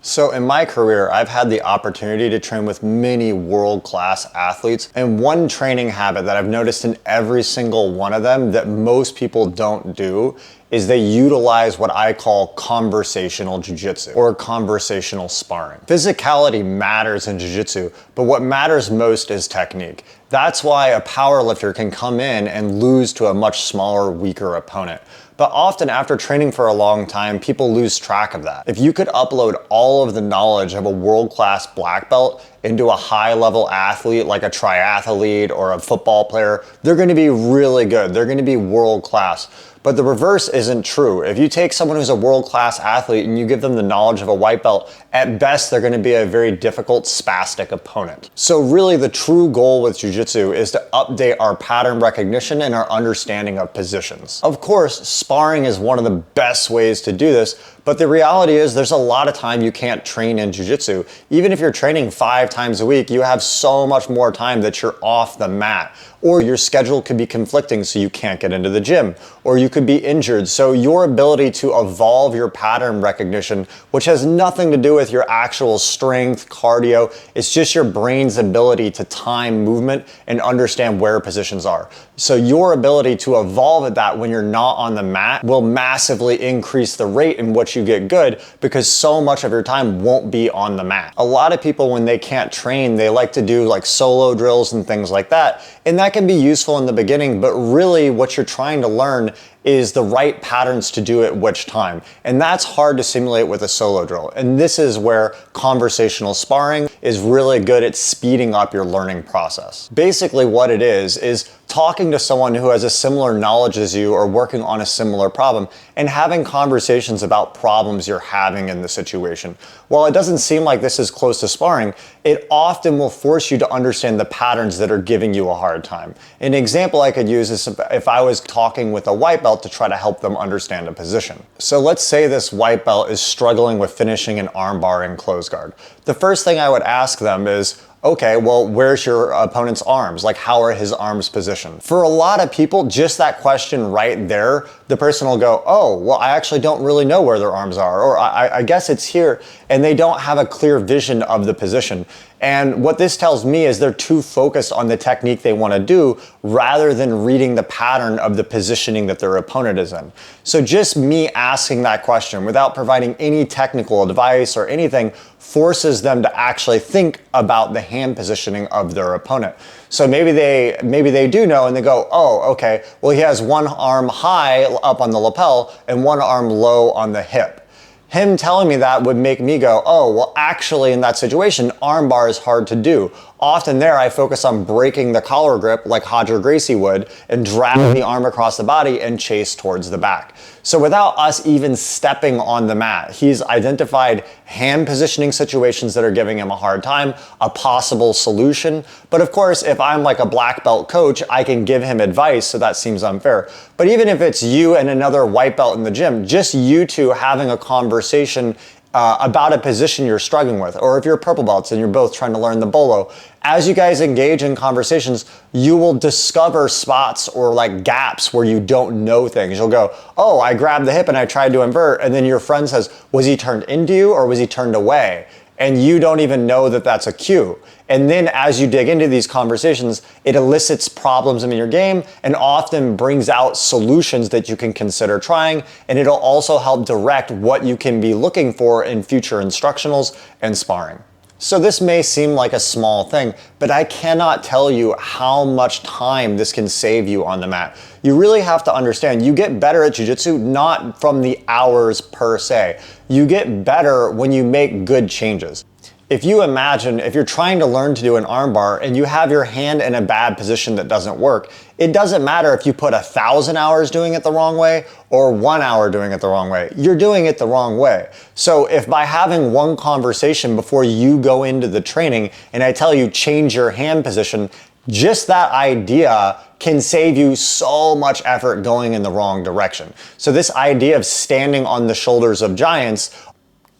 So in my career, I've had the opportunity to train with many world-class athletes, and one training habit that I've noticed in every single one of them that most people don't do is they utilize what I call conversational jiu-jitsu or conversational sparring. Physicality matters in jiu-jitsu, but what matters most is technique. That's why a powerlifter can come in and lose to a much smaller, weaker opponent. But often after training for a long time, people lose track of that. If you could upload all of the knowledge of a world-class black belt into a high-level athlete like a triathlete or a football player, they're gonna be really good. They're gonna be world-class. But the reverse isn't true. If you take someone who's a world-class athlete and you give them the knowledge of a white belt, at best they're gonna be a very difficult, spastic opponent. So really the true goal with jiu-jitsu is to update our pattern recognition and our understanding of positions. Of course, sparring is one of the best ways to do this, but the reality is there's a lot of time you can't train in jiu-jitsu. Even if you're training 5 times a week, you have so much more time that you're off the mat. Or your schedule could be conflicting so you can't get into the gym. Or you could be injured. So your ability to evolve your pattern recognition, which has nothing to do with your actual strength, cardio, it's just your brain's ability to time movement and understand where positions are. So your ability to evolve at that when you're not on the mat will massively increase the rate in which you get good because so much of your time won't be on the mat. A lot of people, when they can't train, they like to do like solo drills and things like that. And that can be useful in the beginning, but really what you're trying to learn is the right patterns to do at which time. And that's hard to simulate with a solo drill. And this is where conversational sparring is really good at speeding up your learning process. Basically what it is talking to someone who has a similar knowledge as you or working on a similar problem and having conversations about problems you're having in the situation. While it doesn't seem like this is close to sparring, it often will force you to understand the patterns that are giving you a hard time. An example I could use is if I was talking with a white belt to try to help them understand a position. So let's say this white belt is struggling with finishing an armbar in close guard. The first thing I would ask them is, okay, well, where's your opponent's arms? Like, how are his arms positioned? For a lot of people, just that question right there, the person will go, oh, well, I actually don't really know where their arms are, or I guess it's here, and they don't have a clear vision of the position. And what this tells me is they're too focused on the technique they want to do rather than reading the pattern of the positioning that their opponent is in. So just me asking that question without providing any technical advice or anything forces them to actually think about the hand positioning of their opponent. So maybe they do know and they go, oh, okay, well, he has one arm high up on the lapel and one arm low on the hip. Him telling me that would make me go, oh, well, actually in that situation, armbar is hard to do. Often there I focus on breaking the collar grip like Roger Gracie would and drag the arm across the body and chase towards the back. So without us even stepping on the mat, he's identified hand positioning situations that are giving him a hard time, a possible solution. But of course, if I'm like a black belt coach, I can give him advice, so that seems unfair. But even if it's you and another white belt in the gym, just you two having a conversation about a position you're struggling with, or if you're purple belts and you're both trying to learn the bolo, as you guys engage in conversations, you will discover spots or like gaps where you don't know things. You'll go, oh, I grabbed the hip and I tried to invert, and then your friend says, was he turned into you or was he turned away? And you don't even know that that's a cue. And then as you dig into these conversations, it elicits problems in your game and often brings out solutions that you can consider trying. And it'll also help direct what you can be looking for in future instructionals and sparring. So this may seem like a small thing, but I cannot tell you how much time this can save you on the mat. You really have to understand, you get better at jiu-jitsu not from the hours per se. You get better when you make good changes. If you imagine, if you're trying to learn to do an armbar and you have your hand in a bad position that doesn't work, it doesn't matter if you put 1,000 hours doing it the wrong way or 1 hour doing it the wrong way. You're doing it the wrong way. So if by having one conversation before you go into the training and I tell you change your hand position, just that idea can save you so much effort going in the wrong direction. So this idea of standing on the shoulders of giants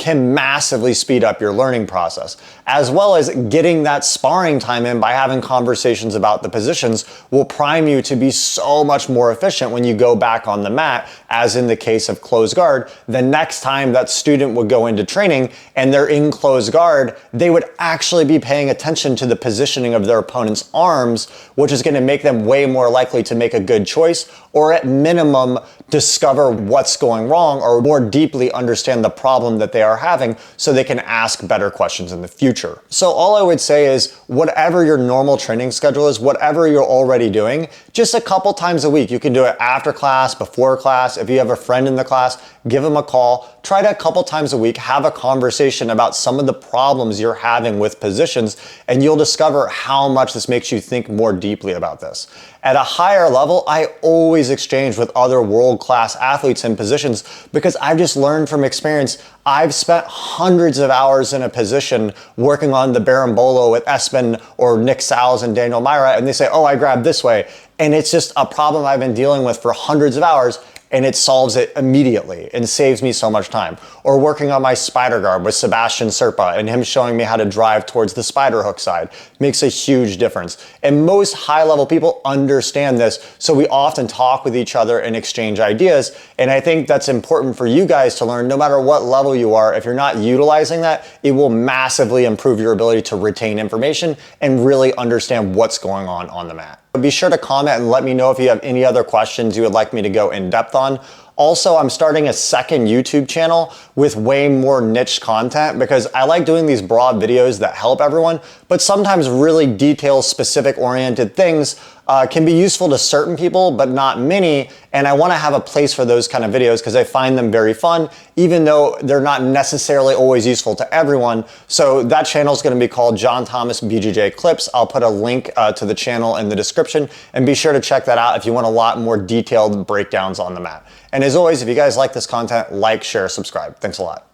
can massively speed up your learning process, as well as getting that sparring time in by having conversations about the positions will prime you to be so much more efficient when you go back on the mat, as in the case of closed guard. The next time that student would go into training and they're in closed guard, they would actually be paying attention to the positioning of their opponent's arms, which is going to make them way more likely to make a good choice, or at minimum discover what's going wrong or more deeply understand the problem that they are having so they can ask better questions in the future. So all I would say is whatever your normal training schedule is, whatever you're already doing, just a couple times a week. You can do it after class, before class. If you have a friend in the class, give them a call. Try it a couple times a week, have a conversation about some of the problems you're having with positions, and you'll discover how much this makes you think more deeply about this. At a higher level, I always exchange with other world-class athletes in positions because I've just learned from experience. I've spent hundreds of hours in a position working on the Berimbolo with Espen or Nick Sals and Daniel Myra, and they say, oh, I grabbed this way. And it's just a problem I've been dealing with for hundreds of hours, and it solves it immediately and saves me so much time. Or working on my spider guard with Sebastian Serpa and him showing me how to drive towards the spider hook side makes a huge difference. And most high-level people understand this, so we often talk with each other and exchange ideas. And I think that's important for you guys to learn. No matter what level you are, if you're not utilizing that, it will massively improve your ability to retain information and really understand what's going on the mat. Be sure to comment and let me know if you have any other questions you would like me to go in depth on. Also, I'm starting a second YouTube channel with way more niche content because I like doing these broad videos that help everyone, but sometimes really detail specific oriented things can be useful to certain people, but not many. And I want to have a place for those kind of videos because I find them very fun, even though they're not necessarily always useful to everyone. So that channel is going to be called John Thomas BJJ Clips. I'll put a link to the channel in the description, and be sure to check that out if you want a lot more detailed breakdowns on the mat. And as always, if you guys like this content, like, share, subscribe. Thanks a lot.